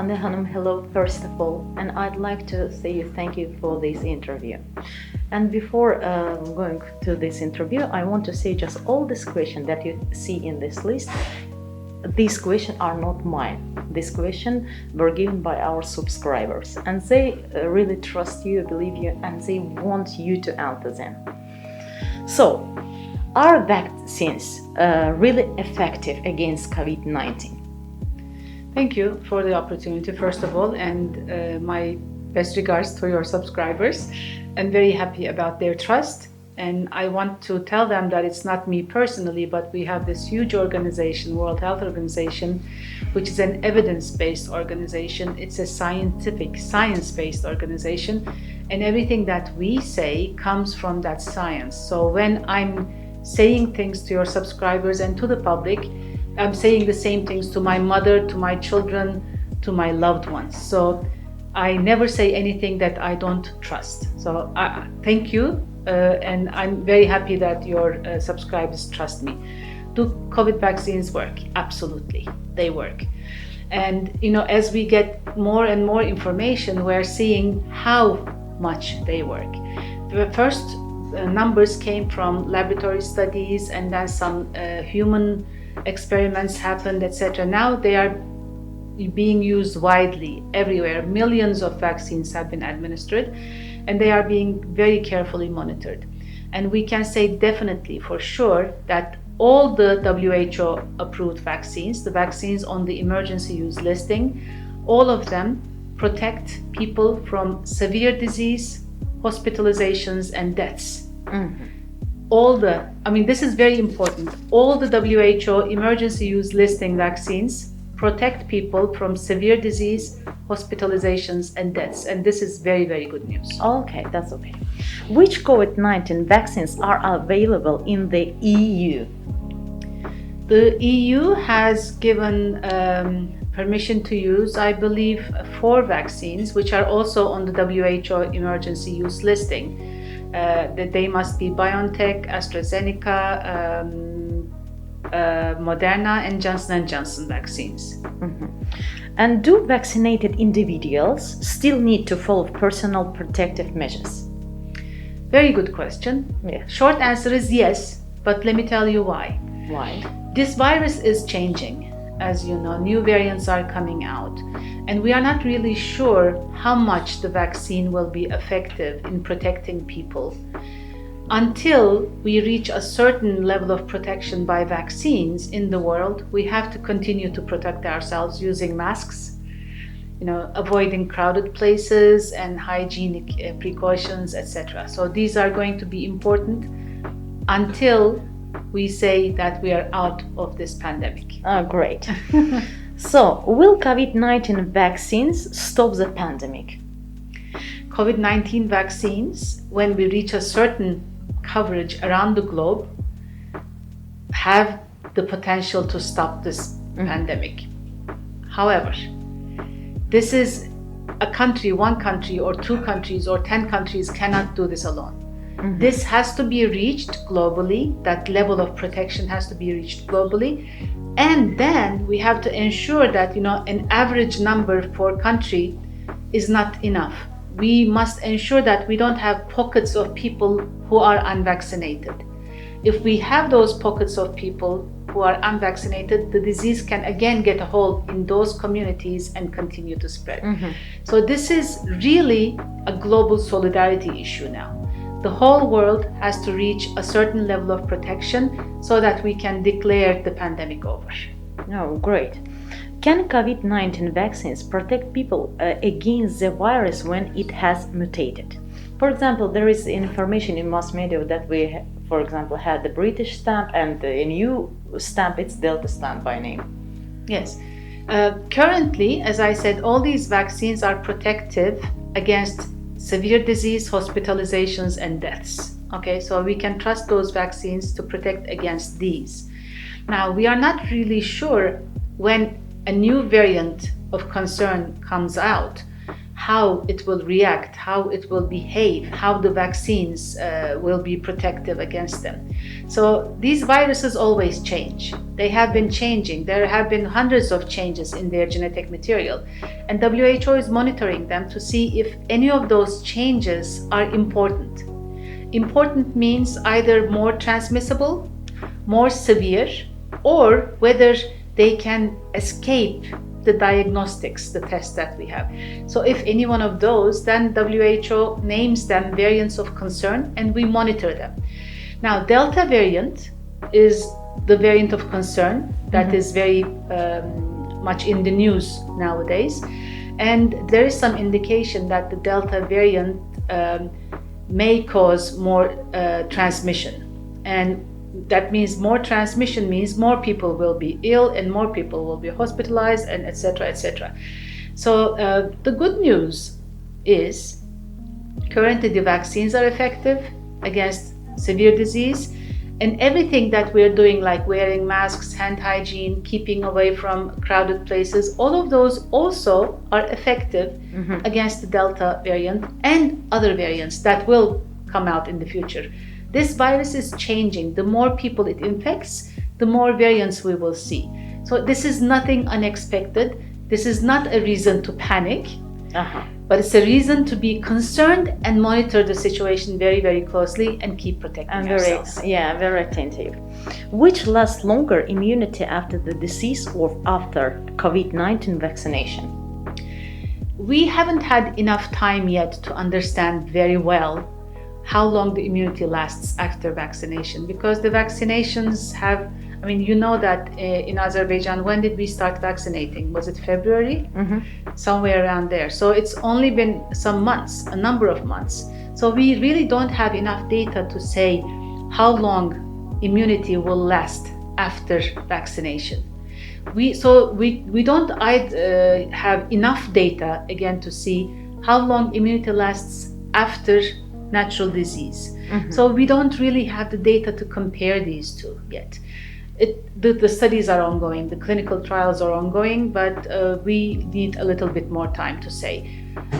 Hande Hanım, hello first of all, and I'd like to say you thank you for this interview. And before going to this interview, I want to say just all these questions that you see in this list, these questions are not mine. These questions were given by our subscribers, and they really trust you, believe you, and they want you to answer them. So, are vaccines really effective against COVID-19? Thank you for the opportunity, first of all, and my best regards to your subscribers. I'm very happy about their trust, and I want to tell them that it's not me personally, but we have this huge organization, World Health Organization, which is an evidence-based organization. It's a scientific, science-based organization, and everything that we say comes from that science. So when I'm saying things to your subscribers and to the public, I'm saying the same things to my mother, to my children, to my loved ones. So I never say anything that I don't trust. So thank you, and I'm very happy that your subscribers trust me. Do COVID vaccines work? Absolutely, they work. And as we get more and more information, we're seeing how much they work. The first numbers came from laboratory studies, and then some human experiments happened, etc. Now they are being used widely everywhere. Millions of vaccines have been administered, and they are being very carefully monitored. And we can say definitely for sure that all the WHO approved vaccines, the vaccines on the emergency use listing, all of them protect people from severe disease, hospitalizations, and deaths. This is very important. All the WHO emergency use listing vaccines protect people from severe disease, hospitalizations, and deaths. And this is very, very good news. Okay, that's okay. Which COVID-19 vaccines are available in the EU? The EU has given permission to use, I believe, 4 vaccines, which are also on the WHO emergency use listing. That they must be BioNTech, AstraZeneca, Moderna, and Johnson & Johnson vaccines. And do vaccinated individuals still need to follow personal protective measures? Very good question. Yeah. Short answer is yes, but let me tell you why. Why? This virus is changing. As you know, new variants are coming out, and we are not really sure how much the vaccine will be effective in protecting people. Until we reach a certain level of protection by vaccines in the world, we have to continue to protect ourselves using masks, avoiding crowded places and hygienic precautions, etc. So these are going to be important until we say that we are out of this pandemic. Great. So, will COVID-19 vaccines stop the pandemic? COVID-19 vaccines, when we reach a certain coverage around the globe, have the potential to stop this pandemic. However, this is a country, one country or 2 countries or 10 countries cannot do this alone. This has to be reached globally. That level of protection has to be reached globally. And then we have to ensure that, an average number for country is not enough. We must ensure that we don't have pockets of people who are unvaccinated. If we have those pockets of people who are unvaccinated, the disease can again get a hold in those communities and continue to spread. So this is really a global solidarity issue now. The whole world has to reach a certain level of protection so that we can declare the pandemic over. Oh, great. Can COVID-19 vaccines protect people against the virus when it has mutated? For example, there is information in mass media that we, for example, had the British stamp and a new stamp, it's Delta stamp by name. Yes. Currently, as I said, all these vaccines are protective against severe disease, hospitalizations, and deaths. Okay, so we can trust those vaccines to protect against these. Now, we are not really sure when a new variant of concern comes out, how it will react, how it will behave, how the vaccines will be protective against them. So these viruses always change. They have been changing. There have been hundreds of changes in their genetic material, and WHO is monitoring them to see if any of those changes are important. Important means either more transmissible, more severe, or whether they can escape the diagnostics, the tests that we have. So if any one of those, then WHO names them variants of concern and we monitor them. Now, Delta variant is the variant of concern that is very much in the news nowadays. And there is some indication that the Delta variant may cause more transmission. And that means more transmission means more people will be ill and more people will be hospitalized, and etc., etc. So the good news is currently the vaccines are effective against severe disease, and everything that we're doing, like wearing masks, hand hygiene, keeping away from crowded places, all of those also are effective against the Delta variant and other variants that will come out in the future. This virus is changing. The more people it infects, the more variants we will see. So this is nothing unexpected. This is not a reason to panic, but it's a reason to be concerned and monitor the situation very, very closely and keep protecting ourselves. Very attentive. Which lasts longer, immunity after the disease or after COVID-19 vaccination? We haven't had enough time yet to understand very well how long the immunity lasts after vaccination, because the vaccinations have, I mean, you know that in Azerbaijan, when did we start vaccinating? Was it February? Somewhere around there. So it's only been some months, a number of months. So we really don't have enough data to say how long immunity will last after vaccination. We don't have enough data again to see how long immunity lasts after natural disease. So we don't really have the data to compare these two yet. The studies are ongoing, the clinical trials are ongoing, but we need a little bit more time to say.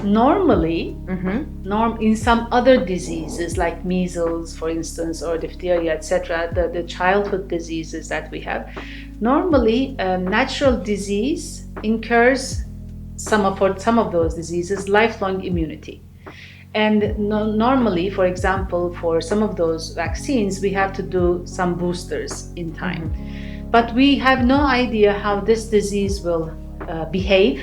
Normally, in some other diseases like measles, for instance, or diphtheria, etc., the childhood diseases that we have, normally natural disease incurs for some of those diseases lifelong immunity. And normally, for example, for some of those vaccines, we have to do some boosters in time. But we have no idea how this disease will behave,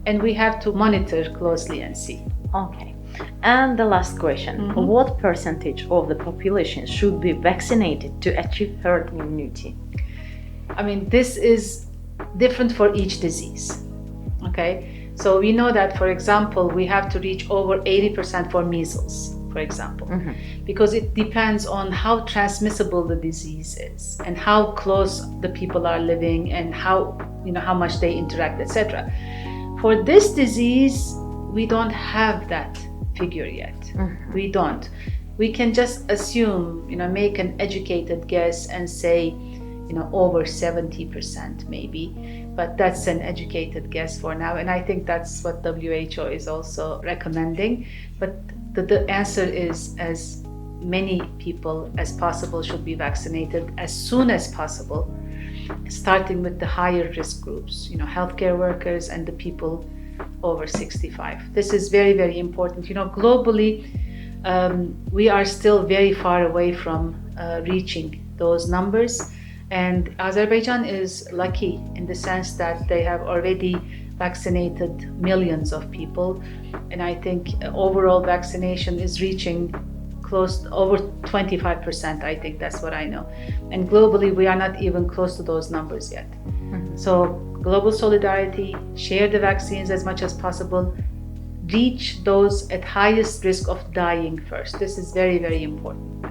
and we have to monitor closely and see. Okay. And the last question, what percentage of the population should be vaccinated to achieve herd immunity? I mean, this is different for each disease, okay? So we know that, for example, we have to reach over 80% for measles, for example, because it depends on how transmissible the disease is and how close the people are living and how much they interact, etc. For this disease, we don't have that figure yet. We don't. We can just assume, make an educated guess and say, over 70% maybe, but that's an educated guess for now, and I think that's what WHO is also recommending. But the answer is as many people as possible should be vaccinated as soon as possible, starting with the higher risk groups, healthcare workers and the people over 65. This is very, very important. Globally, we are still very far away from reaching those numbers. And Azerbaijan is lucky in the sense that they have already vaccinated millions of people. And I think overall vaccination is reaching close to over 25%. I think that's what I know. And globally, we are not even close to those numbers yet. So global solidarity, share the vaccines as much as possible, reach those at highest risk of dying first. This is very, very important.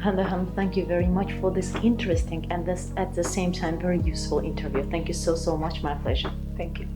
Hande, thank you very much for this interesting and at the same time very useful interview. Thank you so much. My pleasure. Thank you.